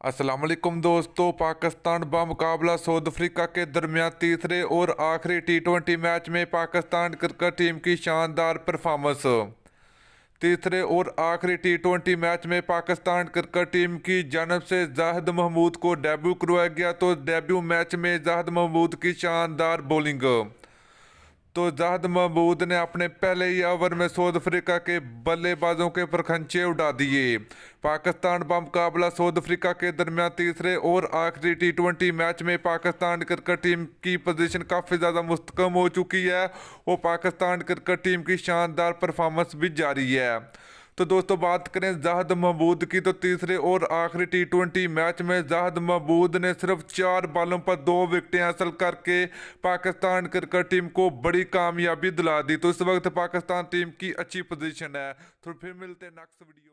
अस्सलाम वालेकुम दोस्तों। पाकिस्तान बामुकाबला साउथ अफ्रीका के दरमियान तीसरे और आखिरी टी20 मैच में पाकिस्तान क्रिकेट टीम की शानदार परफॉर्मेंस। तीसरे और आखिरी टी20 मैच में पाकिस्तान क्रिकेट टीम की जानब से जाहिद महमूद को डेब्यू करवाया गया। तो डेब्यू मैच में जाहिद महमूद की शानदार बॉलिंग। तो जाहिद महमूद ने अपने पहले ही ओवर में साउथ अफ्रीका के बल्लेबाजों के परखंचे उड़ा दिए। पाकिस्तान बामुकाबला साउथ अफ्रीका के दरमियान तीसरे और आखिरी टी20 मैच में पाकिस्तान क्रिकेट टीम की पोजीशन काफ़ी ज़्यादा मुस्तकम हो चुकी है और पाकिस्तान क्रिकेट टीम की शानदार परफॉर्मेंस भी जारी है। तो दोस्तों बात करें जाहिद महमूद की, तो तीसरे और आखिरी टी20 मैच में जाहिद महमूद ने सिर्फ 4 बॉलों पर 2 विकेटें हासिल करके पाकिस्तान क्रिकेट टीम को बड़ी कामयाबी दिला दी। तो इस वक्त पाकिस्तान टीम की अच्छी पोजीशन है। तो फिर मिलते हैं नेक्स्ट वीडियो।